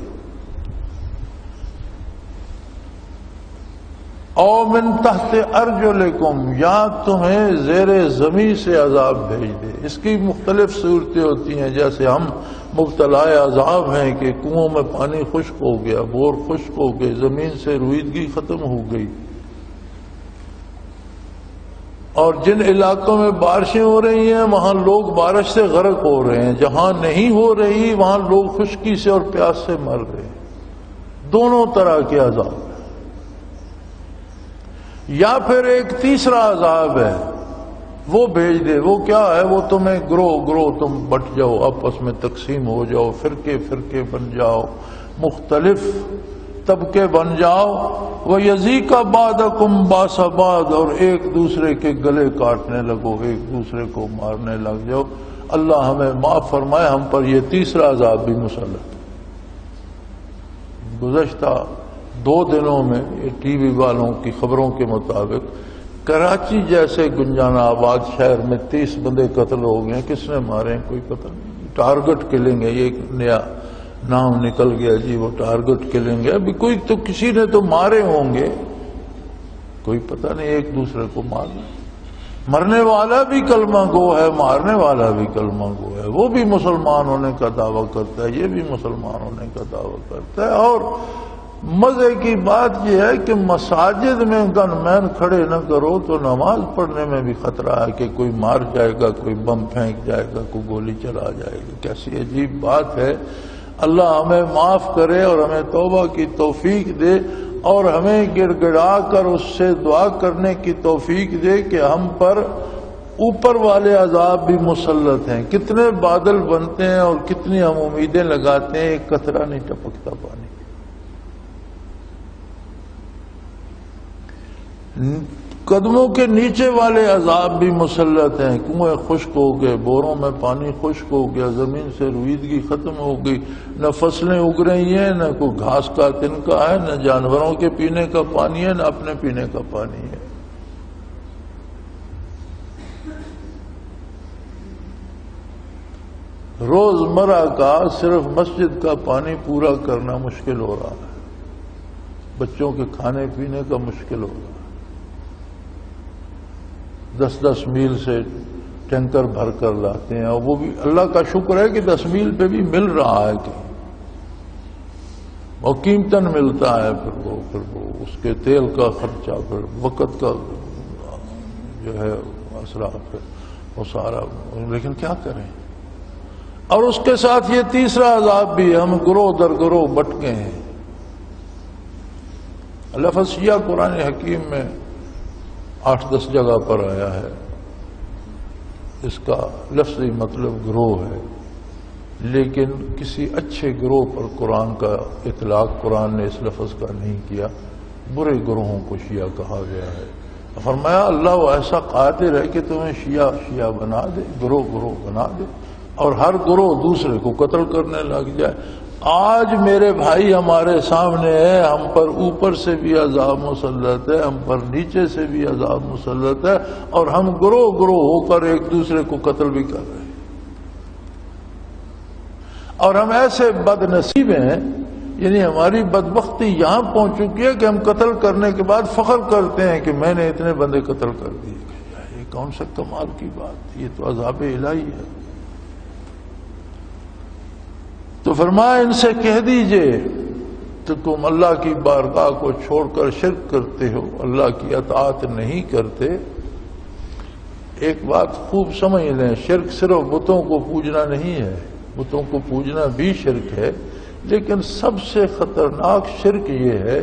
S2: او من تحت ارجلکم، یا تمہیں زیر زمین سے عذاب بھیج دے۔ اس کی مختلف صورتیں ہوتی ہیں، جیسے ہم مبتلا عذاب ہیں کہ کنووں میں پانی خشک ہو گیا، بور خشک ہو گئے، زمین سے رویدگی ختم ہو گئی، اور جن علاقوں میں بارشیں ہو رہی ہیں وہاں لوگ بارش سے غرق ہو رہے ہیں، جہاں نہیں ہو رہی وہاں لوگ خشکی سے اور پیاس سے مر رہے ہیں۔ دونوں طرح کے عذاب ہیں۔ یا پھر ایک تیسرا عذاب ہے وہ بھیج دے، وہ کیا ہے؟ وہ تمہیں گروہ تم بٹ جاؤ، آپس میں تقسیم ہو جاؤ، فرقے بن جاؤ، مختلف طبقے بن جاؤ، وَيَذِيقَ بَعْضَكُمْ بَأْسَ بَعْضٍ، اور ایک دوسرے کے گلے کاٹنے لگو، ایک دوسرے کو مارنے لگ جاؤ۔ اللہ ہمیں معاف فرمائے، ہم پر یہ تیسرا عذاب بھی مسلط ہے۔ گزشتہ 2 دنوں میں ٹی وی والوں کی خبروں کے مطابق کراچی جیسے گنجانہ آباد شہر میں 30 بندے قتل ہو گئے۔ کس نے مارے ہیں کوئی پتہ نہیں، ٹارگٹ کلنگ ہے، یہ ایک نیا نام نکل گیا جی، وہ ٹارگٹ کلنگ ہے۔ ابھی کوئی تو کسی نے تو مارے ہوں گے، کوئی پتہ نہیں، ایک دوسرے کو مارنا۔ مرنے والا بھی کلمہ گو ہے، مارنے والا بھی کلمہ گو ہے، وہ بھی مسلمان ہونے کا دعویٰ کرتا ہے، یہ بھی مسلمان ہونے کا دعویٰ کرتا ہے۔ اور مزے کی بات یہ ہے کہ مساجد میں گن مین کھڑے نہ کرو تو نماز پڑھنے میں بھی خطرہ ہے کہ کوئی مار جائے گا، کوئی بم پھینک جائے گا، کوئی گولی چلا جائے گا۔ کیسی عجیب بات ہے۔ اللہ ہمیں معاف کرے اور ہمیں توبہ کی توفیق دے، اور ہمیں گڑ گڑا کر اس سے دعا کرنے کی توفیق دے کہ ہم پر اوپر والے عذاب بھی مسلط ہیں۔ کتنے بادل بنتے ہیں اور کتنی ہم امیدیں لگاتے ہیں، ایک قطرہ نہیں ٹپکتا پانی۔ قدموں کے نیچے والے عذاب بھی مسلط ہیں، کنویں خشک ہو گئے، بوروں میں پانی خشک ہو گیا، زمین سے رویدگی ختم ہو گئی، نہ فصلیں اگ رہی ہیں، نہ کوئی گھاس کا تنکا ہے، نہ جانوروں کے پینے کا پانی ہے، نہ اپنے پینے کا پانی ہے۔ روزمرہ کا صرف مسجد کا پانی پورا کرنا مشکل ہو رہا ہے، بچوں کے کھانے پینے کا مشکل ہو رہا ہے۔ 10 میل سے ٹینکر بھر کر لاتے ہیں، اور وہ بھی اللہ کا شکر ہے کہ 10 میل پہ بھی مل رہا ہے کہ اور قیمتاً ملتا ہے، پھر وہ اس کے تیل کا خرچہ، پھر وقت کا جو ہے اثرات ہے وہ سارا، لیکن کیا کریں۔ اور اس کے ساتھ یہ تیسرا عذاب بھی ہے، ہم گروہ در گروہ بٹ گئے ہیں۔ لفظ شیعہ قرآن حکیم میں 8-10 جگہ پر آیا ہے، اس کا لفظی مطلب گروہ ہے، لیکن کسی اچھے گروہ پر قرآن کا اطلاق قرآن نے اس لفظ کا نہیں کیا، برے گروہوں کو شیعہ کہا گیا ہے۔ فرمایا اللہ وہ ایسا قادر ہے کہ تمہیں شیعہ بنا دے، گروہ بنا دے، اور ہر گروہ دوسرے کو قتل کرنے لگ جائے۔ آج میرے بھائی ہمارے سامنے ہے، ہم پر اوپر سے بھی عذاب مسلط ہے، ہم پر نیچے سے بھی عذاب مسلط ہے، اور ہم گروہ ہو کر ایک دوسرے کو قتل بھی کر رہے ہیں۔ اور ہم ایسے بد نصیب ہیں یعنی ہماری بدبختی یہاں پہنچ چکی ہے کہ ہم قتل کرنے کے بعد فخر کرتے ہیں کہ میں نے اتنے بندے قتل کر دیے. یہ کون سا کمال کی بات، یہ تو عذاب الہی ہے. تو فرمایا ان سے کہہ دیجئے تو تم اللہ کی بارگاہ کو چھوڑ کر شرک کرتے ہو، اللہ کی اطاعت نہیں کرتے. ایک بات خوب سمجھ لیں، شرک صرف بتوں کو پوجنا نہیں ہے، بتوں کو پوجنا بھی شرک ہے، لیکن سب سے خطرناک شرک یہ ہے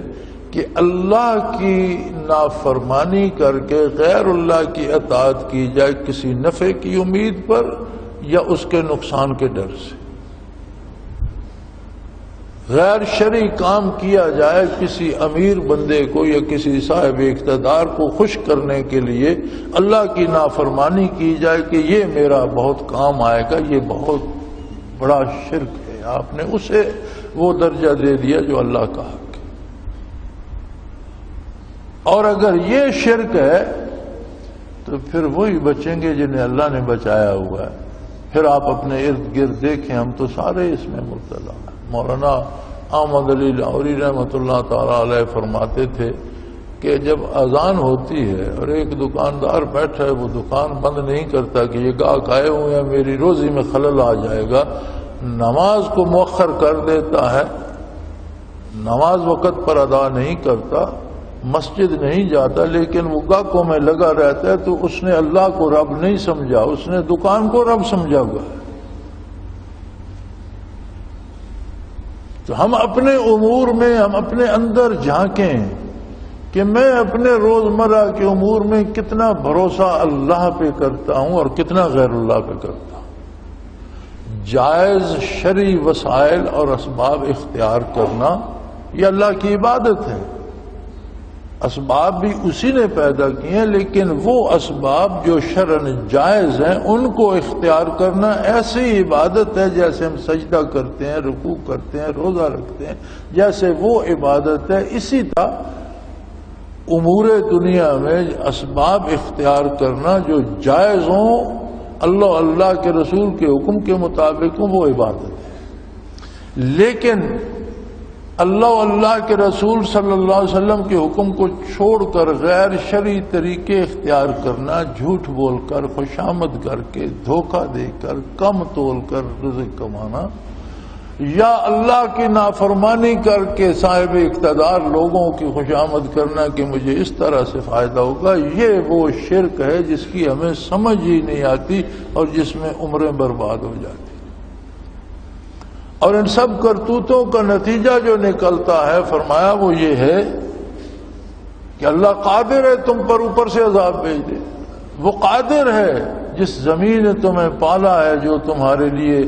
S2: کہ اللہ کی نافرمانی کر کے غیر اللہ کی اطاعت کی جائے کسی نفع کی امید پر یا اس کے نقصان کے ڈر سے. غیر شرعی کام کیا جائے کسی امیر بندے کو یا کسی صاحب اقتدار کو خوش کرنے کے لیے، اللہ کی نافرمانی کی جائے کہ یہ میرا بہت کام آئے گا، یہ بہت بڑا شرک ہے. آپ نے اسے وہ درجہ دے دیا جو اللہ کا حق ہے. اور اگر یہ شرک ہے تو پھر وہی بچیں گے جنہیں اللہ نے بچایا ہوا ہے. پھر آپ اپنے ارد گرد دیکھیں، ہم تو سارے اس میں مبتلا ہیں. مولانا احمد علی لاہوری رحمۃ اللہ تعالی علیہ فرماتے تھے کہ جب اذان ہوتی ہے اور ایک دکاندار بیٹھا ہے، وہ دکان بند نہیں کرتا کہ یہ گاہک آئے ہوئے ہیں میری روزی میں خلل آ جائے گا، نماز کو مؤخر کر دیتا ہے، نماز وقت پر ادا نہیں کرتا، مسجد نہیں جاتا، لیکن وہ گاہکوں میں لگا رہتا ہے. تو اس نے اللہ کو رب نہیں سمجھا، اس نے دکان کو رب سمجھا ہوا ہے. تو ہم اپنے امور میں ہم اپنے اندر جھانکیں کہ میں اپنے روزمرہ کے امور میں کتنا بھروسہ اللہ پہ کرتا ہوں اور کتنا غیر اللہ پہ کرتا ہوں. جائز شرعی وسائل اور اسباب اختیار کرنا یہ اللہ کی عبادت ہے. اسباب بھی اسی نے پیدا کیے ہیں، لیکن وہ اسباب جو شرعاً جائز ہیں ان کو اختیار کرنا ایسی عبادت ہے جیسے ہم سجدہ کرتے ہیں، رکوع کرتے ہیں، روزہ رکھتے ہیں، جیسے وہ عبادت ہے. اسی طرح امور دنیا میں اسباب اختیار کرنا جو جائز ہوں، اللہ کے رسول کے حکم کے مطابق ہوں، وہ عبادت ہے. لیکن اللہ کے رسول صلی اللہ علیہ وسلم کے حکم کو چھوڑ کر غیر شرعی طریقے اختیار کرنا، جھوٹ بول کر، خوشامد کر کے، دھوکہ دے کر، کم تول کر رزق کمانا، یا اللہ کی نافرمانی کر کے صاحب اقتدار لوگوں کی خوشامد کرنا کہ مجھے اس طرح سے فائدہ ہوگا، یہ وہ شرک ہے جس کی ہمیں سمجھ ہی نہیں آتی اور جس میں عمریں برباد ہو جاتی. اور ان سب کرتوتوں کا نتیجہ جو نکلتا ہے، فرمایا وہ یہ ہے کہ اللہ قادر ہے تم پر اوپر سے عذاب بھیج دے. وہ قادر ہے جس زمین نے تمہیں پالا ہے، جو تمہارے لیے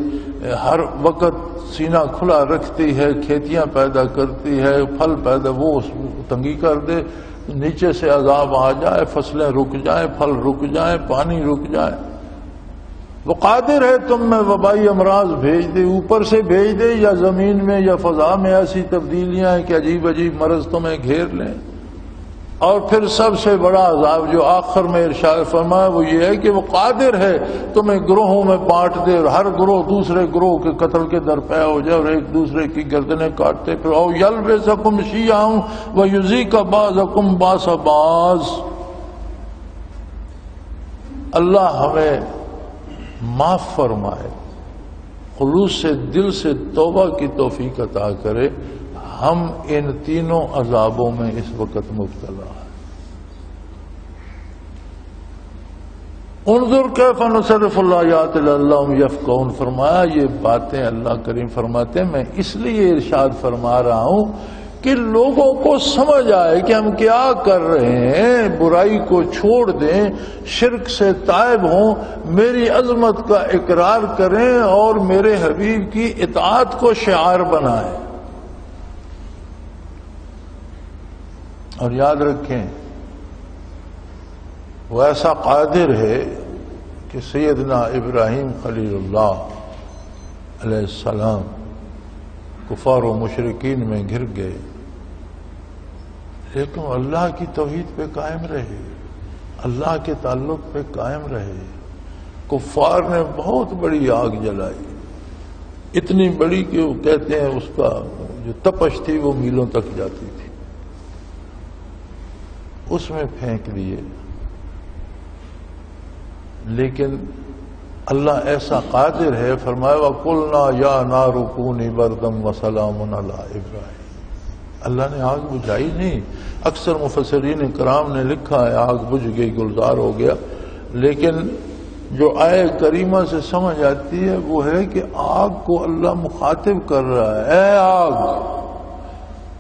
S2: ہر وقت سینہ کھلا رکھتی ہے، کھیتیاں پیدا کرتی ہے، پھل پیدا، وہ تنگی کر دے، نیچے سے عذاب آ جائے، فصلیں رک جائیں، پھل رک جائیں، پانی رک جائے. وہ قادر ہے تم میں وبائی امراض بھیج دے، اوپر سے بھیج دے یا زمین میں یا فضا میں ایسی تبدیلیاں ہیں کہ عجیب عجیب مرض تمہیں گھیر لیں. اور پھر سب سے بڑا عذاب جو آخر میں ارشاد فرمایا وہ یہ ہے کہ وہ قادر ہے تمہیں گروہوں میں بانٹ دے اور ہر گروہ دوسرے گروہ کے قتل کے درپے ہو جائے اور ایک دوسرے کی گردنیں کاٹتے پھر او یلبسکم شیعا ویذیق بعضکم باس بعض. اللہ ہمیں معاف فرمائے، خلوص سے دل سے توبہ کی توفیق عطا کرے. ہم ان تینوں عذابوں میں اس وقت مبتلا ہیں. انظر کیف نصرف الآیات لعلہم یفقہون. فرمایا یہ باتیں اللہ کریم فرماتے ہیں میں اس لیے ارشاد فرما رہا ہوں کہ لوگوں کو سمجھ آئے کہ ہم کیا کر رہے ہیں، برائی کو چھوڑ دیں، شرک سے تائب ہوں، میری عظمت کا اقرار کریں اور میرے حبیب کی اطاعت کو شعار بنائیں. اور یاد رکھیں وہ ایسا قادر ہے کہ سیدنا ابراہیم خلیل اللہ علیہ السلام کفار و مشرکین میں گر گئے، لیکن اللہ کی توحید پہ قائم رہے، اللہ کے تعلق پہ قائم رہے. کفار نے بہت بڑی آگ جلائی، اتنی بڑی کہ وہ کہتے ہیں اس کا جو تپش تھی وہ میلوں تک جاتی تھی، اس میں پھینک دیے. لیکن اللہ ایسا قادر ہے، فرمایا وَقُلْنَا يَا نَارُ كُونِي بَرْدًا وَسَلَامٌ عَلَىٰ إِبْرَاہِيمَ. اللہ نے آگ بجھائی نہیں. اکثر مفسرین کرام نے لکھا ہے آگ بجھ گئی، گلزار ہو گیا، لیکن جو آیہ کریمہ سے سمجھ آتی ہے وہ ہے کہ آگ کو اللہ مخاطب کر رہا ہے. اے آگ،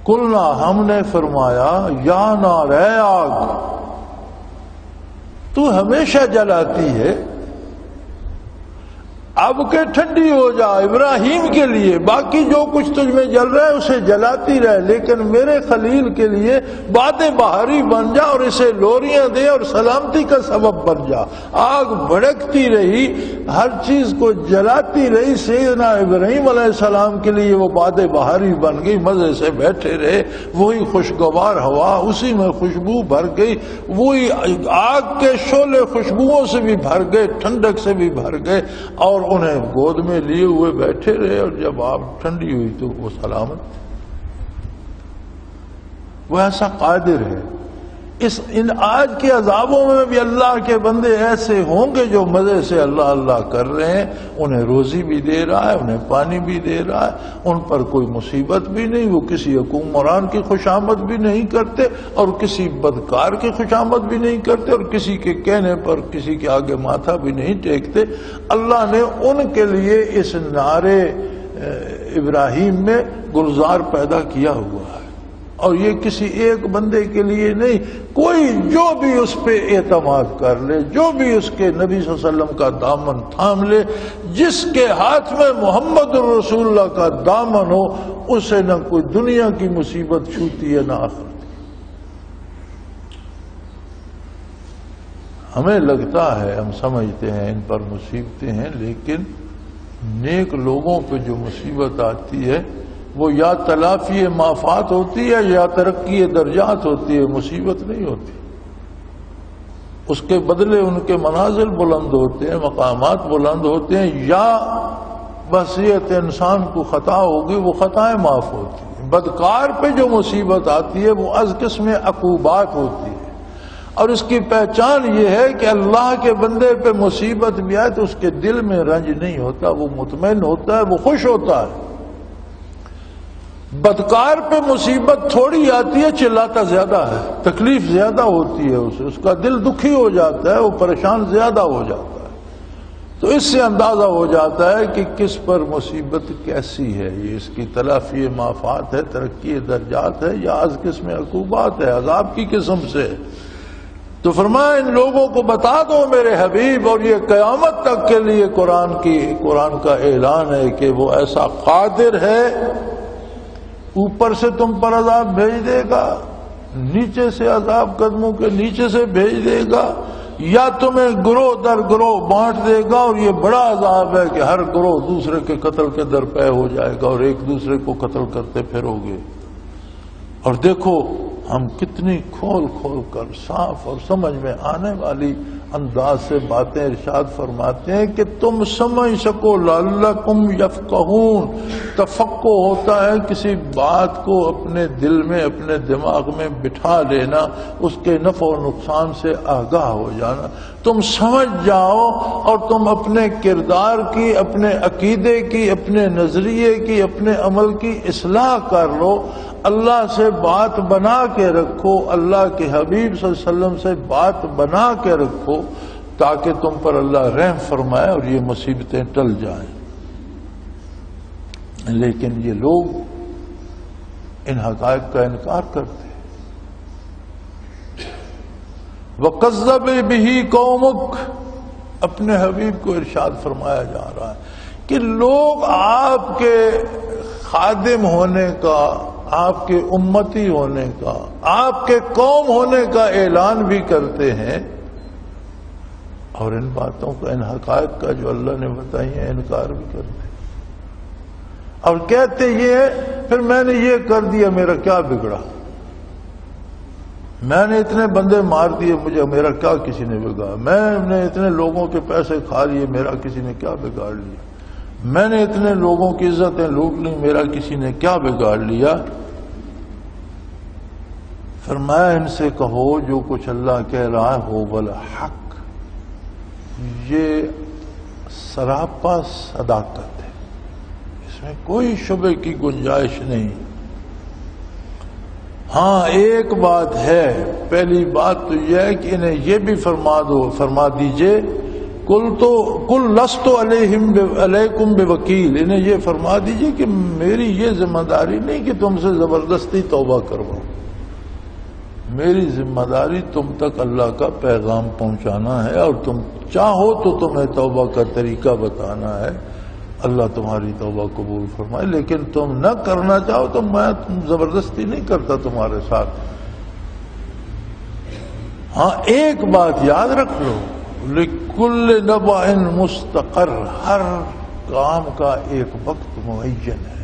S2: قلنا ہم نے فرمایا، یا نار، اے آگ، تو ہمیشہ جلاتی ہے، اب کہ ٹھنڈی ہو جا ابراہیم کے لیے، باقی جو کچھ تجھ میں جل رہا ہے اسے جلاتی رہے، لیکن میرے خلیل کے لیے باد بہاری بن جا اور اسے لوریاں دے اور سلامتی کا سبب بن جا. آگ بھڑکتی رہی، ہر چیز کو جلاتی رہی. سیدنا ابراہیم علیہ السلام کے لیے وہ باد بہاری بن گئی، مزے سے بیٹھے رہے، وہی خوشگوار ہوا، اسی میں خوشبو بھر گئی، وہی آگ کے شعلے خوشبوؤں سے بھی بھر گئے، ٹھنڈک سے بھی بھر گئے، اور انہیں گود میں لیے ہوئے بیٹھے رہے. اور جب آگ ٹھنڈی ہوئی تو وہ سلامت. وہ ایسا قادر ہے. ان آج کے عذابوں میں بھی اللہ کے بندے ایسے ہوں گے جو مزے سے اللہ اللہ کر رہے ہیں، انہیں روزی بھی دے رہا ہے، انہیں پانی بھی دے رہا ہے، ان پر کوئی مصیبت بھی نہیں، وہ کسی حکمران کی خوشامد بھی نہیں کرتے اور کسی بدکار کی خوشامد بھی نہیں کرتے اور کسی کے کہنے پر کسی کے آگے ماتھا بھی نہیں ٹیکتے. اللہ نے ان کے لیے اس نعرے ابراہیم میں گلزار پیدا کیا ہوا ہے، اور یہ کسی ایک بندے کے لیے نہیں. کوئی جو بھی اس پہ اعتماد کر لے، جو بھی اس کے نبی صلی اللہ علیہ وسلم کا دامن تھام لے، جس کے ہاتھ میں محمد الرسول اللہ کا دامن ہو، اسے نہ کوئی دنیا کی مصیبت چھوتی ہے نہ آخرت. ہمیں لگتا ہے، ہم سمجھتے ہیں ان پر مصیبتیں ہیں، لیکن نیک لوگوں پہ جو مصیبت آتی ہے وہ یا تلافی مافات ہوتی ہے یا ترقی درجات ہوتی ہے، مصیبت نہیں ہوتی. اس کے بدلے ان کے منازل بلند ہوتے ہیں، مقامات بلند ہوتے ہیں، یا بصیرت انسان کو خطا ہوگی وہ خطائیں معاف ہوتی ہیں. بدکار پہ جو مصیبت آتی ہے وہ از قسم عقوبات ہوتی ہے، اور اس کی پہچان یہ ہے کہ اللہ کے بندے پہ مصیبت بھی آئے تو اس کے دل میں رنج نہیں ہوتا، وہ مطمئن ہوتا ہے، وہ خوش ہوتا ہے. بدکار پہ مصیبت تھوڑی آتی ہے، چلاتا زیادہ ہے، تکلیف زیادہ ہوتی ہے، اسے اس کا دل دکھی ہو جاتا ہے، وہ پریشان زیادہ ہو جاتا ہے. تو اس سے اندازہ ہو جاتا ہے کہ کس پر مصیبت کیسی ہے، یہ اس کی تلافی مافات ہے، ترقی درجات ہے، یا از قسم عقوبات ہے، عذاب کی قسم سے. تو فرمایا ان لوگوں کو بتا دو میرے حبیب، اور یہ قیامت تک کے لیے قرآن کا اعلان ہے کہ وہ ایسا قادر ہے، اوپر سے تم پر عذاب بھیج دے گا، نیچے سے عذاب قدموں کے نیچے سے بھیج دے گا، یا تمہیں گروہ در گروہ بانٹ دے گا. اور یہ بڑا عذاب ہے کہ ہر گروہ دوسرے کے قتل کے درپے ہو جائے گا اور ایک دوسرے کو قتل کرتے پھرو گے. اور دیکھو ہم کتنی کھول کھول کر صاف اور سمجھ میں آنے والی انداز سے باتیں ارشاد فرماتے ہیں کہ تم سمجھ سکو. لعلکم یفقہون، تفقہ ہوتا ہے کسی بات کو اپنے دل میں، اپنے دماغ میں بٹھا لینا، اس کے نفع و نقصان سے آگاہ ہو جانا. تم سمجھ جاؤ اور تم اپنے کردار کی، اپنے عقیدے کی، اپنے نظریے کی، اپنے عمل کی اصلاح کر لو. اللہ سے بات بنا کے رکھو، اللہ کے حبیب صلی اللہ علیہ وسلم سے بات بنا کے رکھو، تاکہ تم پر اللہ رحم فرمائے اور یہ مصیبتیں ٹل جائیں. لیکن یہ لوگ ان حقائق کا انکار کرتے ہیں. وَقَذَّبَ بِهِ قَوْمُكَ، اپنے حبیب کو ارشاد فرمایا جا رہا ہے کہ لوگ آپ کے خادم ہونے کا، آپ کے امتی ہونے کا، آپ کے قوم ہونے کا اعلان بھی کرتے ہیں، اور ان باتوں کا، ان حقائق کا جو اللہ نے بتائی ہیں انکار بھی کرتے ہیں. اور کہتے یہ پھر میں نے یہ کر دیا، میرا کیا بگڑا، میں نے اتنے بندے مار دیے، مجھے میرا کیا کسی نے بگاڑا، میں نے اتنے لوگوں کے پیسے کھا لیے، میرا کسی نے کیا بگاڑ لیا. میں نے اتنے لوگوں کی عزتیں لوٹ لی، میرا کسی نے کیا بگاڑ لیا؟ فرمایا ان سے کہو جو کچھ اللہ کہہ رہا ہے ہو بالحق، یہ سراپا صداقت ہے، اس میں کوئی شبے کی گنجائش نہیں۔ ہاں ایک بات ہے، پہلی بات تو یہ ہے کہ انہیں یہ بھی فرما دیجئے کل لست علیکم بوکیل، انہیں یہ فرما دیجئے کہ میری یہ ذمہ داری نہیں کہ تم سے زبردستی توبہ کرواؤں، میری ذمہ داری تم تک اللہ کا پیغام پہنچانا ہے، اور تم چاہو تو تمہیں توبہ کا طریقہ بتانا ہے، اللہ تمہاری توبہ قبول فرمائے، لیکن تم نہ کرنا چاہو تو میں زبردستی نہیں کرتا تمہارے ساتھ۔ ہاں ایک بات یاد رکھ لو، لکل نبأ مستقر، ہر کام کا ایک وقت معین ہے۔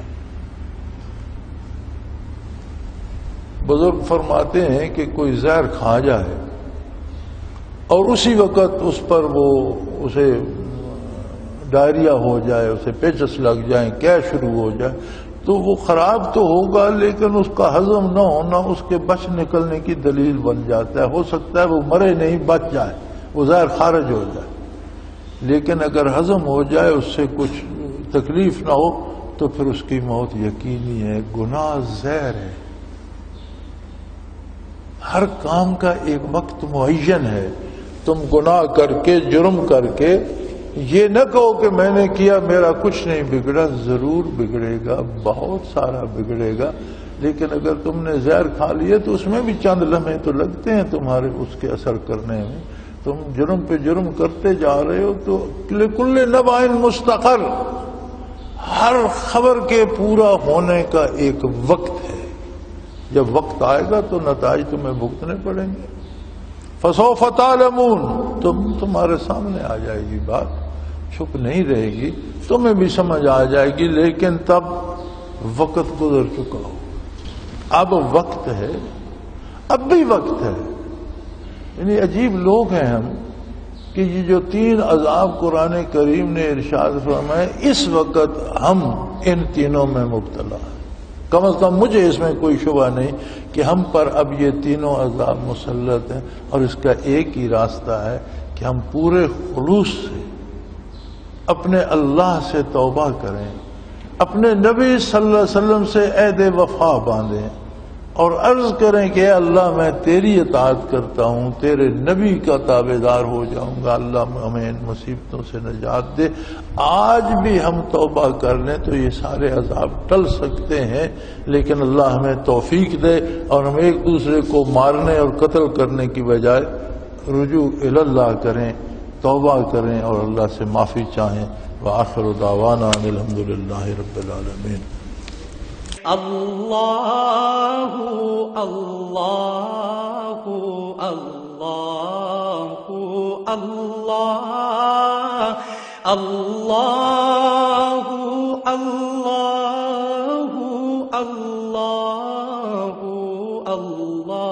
S2: بزرگ فرماتے ہیں کہ کوئی زہر کھا جائے اور اسی وقت اس پر اسے ڈائریا ہو جائے، اسے پیچس لگ جائیں، کیا شروع ہو جائے، تو وہ خراب تو ہوگا لیکن اس کا ہضم نہ ہونا اس کے بچ نکلنے کی دلیل بن جاتا ہے۔ ہو سکتا ہے وہ مرے نہیں، بچ جائے، وہ زہر خارج ہو جائے، لیکن اگر ہضم ہو جائے، اس سے کچھ تکلیف نہ ہو، تو پھر اس کی موت یقینی ہے۔ گناہ زہر ہے، ہر کام کا ایک وقت معین ہے۔ تم گناہ کر کے، جرم کر کے یہ نہ کہو کہ میں نے کیا میرا کچھ نہیں بگڑا، ضرور بگڑے گا، بہت سارا بگڑے گا، لیکن اگر تم نے زہر کھا لیا تو اس میں بھی چند لمحے تو لگتے ہیں تمہارے اس کے اثر کرنے میں، تم جرم پہ جرم کرتے جا رہے ہو۔ تو لکل نبأ مستقر، ہر خبر کے پورا ہونے کا ایک وقت ہے، جب وقت آئے گا تو نتائج تمہیں بھگتنے پڑیں گے۔ فسوف تعلمون، تمہارے سامنے آ جائے گی بات، چھپ نہیں رہے گی، تمہیں بھی سمجھ آ جائے گی، لیکن تب وقت گزر چکا ہو۔ اب وقت ہے، اب بھی وقت ہے۔ یعنی عجیب لوگ ہیں ہم کہ یہ جو 3 عذاب قرآن کریم نے ارشاد فرمائے، اس وقت ہم ان تینوں میں مبتلا ہیں۔ کم از کم مجھے اس میں کوئی شبہ نہیں کہ ہم پر اب یہ تینوں عذاب مسلط ہیں، اور اس کا ایک ہی راستہ ہے کہ ہم پورے خلوص سے اپنے اللہ سے توبہ کریں، اپنے نبی صلی اللہ علیہ وسلم سے عہد وفا باندھیں، اور عرض کریں کہ اے اللہ میں تیری اطاعت کرتا ہوں، تیرے نبی کا تابعدار ہو جاؤں گا، اللہ ہمیں ان مصیبتوں سے نجات دے۔ آج بھی ہم توبہ کر لیں تو یہ سارے عذاب ٹل سکتے ہیں، لیکن اللہ ہمیں توفیق دے اور ہم ایک دوسرے کو مارنے اور قتل کرنے کی بجائے رجوع الی اللہ کریں، توبہ کریں اور اللہ سے معافی چاہیں۔ وآخر دعوانا ان الحمدللہ رب العالمین۔
S1: اللہ اللہ اللہ اللہ اللہ اللہ اللہ اللہ۔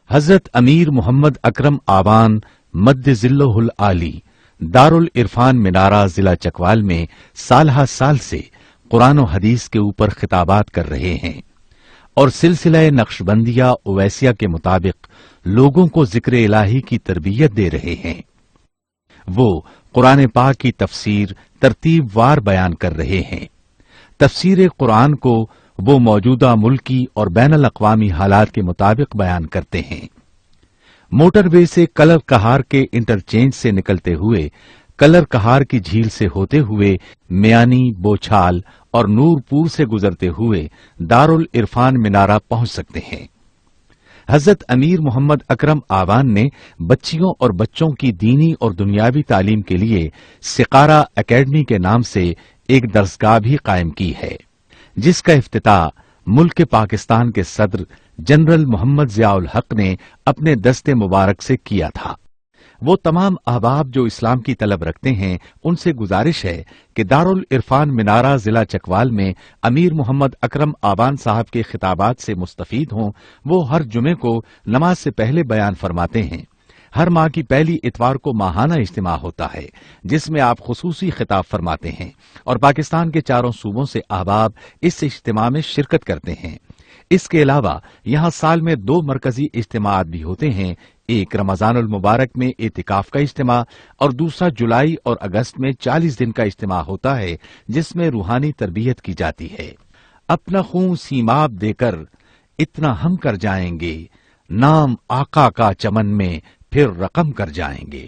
S3: حضرت امیر محمد اکرم آوان مد ذلہ العالی دارالعرفان منارہ ضلع چکوال میں سالہ سال سے قرآن و حدیث کے اوپر خطابات کر رہے ہیں اور سلسلہ نقشبندیہ اویسیہ کے مطابق لوگوں کو ذکر الہی کی تربیت دے رہے ہیں۔ وہ قرآن پاک کی تفسیر ترتیب وار بیان کر رہے ہیں۔ تفسیر قرآن کو وہ موجودہ ملکی اور بین الاقوامی حالات کے مطابق بیان کرتے ہیں۔ موٹر وے سے کلر کہار کے انٹرچینج سے نکلتے ہوئے، کلر کہار کی جھیل سے ہوتے ہوئے، میانی، بوچھال اور نور پور سے گزرتے ہوئے دارالعرفان منارہ پہنچ سکتے ہیں۔ حضرت امیر محمد اکرم آوان نے بچیوں اور بچوں کی دینی اور دنیاوی تعلیم کے لیے سقارہ اکیڈمی کے نام سے ایک درسگاہ بھی قائم کی ہے، جس کا افتتاح ملک پاکستان کے صدر جنرل محمد ضیاء الحق نے اپنے دست مبارک سے کیا تھا۔ وہ تمام احباب جو اسلام کی طلب رکھتے ہیں، ان سے گزارش ہے کہ دارالعرفان منارہ ضلع چکوال میں امیر محمد اکرم آوان صاحب کے خطابات سے مستفید ہوں۔ وہ ہر جمعے کو نماز سے پہلے بیان فرماتے ہیں۔ ہر ماہ کی پہلی اتوار کو ماہانہ اجتماع ہوتا ہے جس میں آپ خصوصی خطاب فرماتے ہیں اور پاکستان کے چاروں صوبوں سے احباب اس اجتماع میں شرکت کرتے ہیں۔ اس کے علاوہ یہاں سال میں 2 مرکزی اجتماعات بھی ہوتے ہیں، ایک رمضان المبارک میں اعتکاف کا اجتماع اور دوسرا جولائی اور اگست میں 40 دن کا اجتماع ہوتا ہے جس میں روحانی تربیت کی جاتی ہے۔ اپنا خون سیماب دے کر اتنا ہم کر جائیں گے، نام آقا کا چمن میں پھر رقم کر جائیں گے۔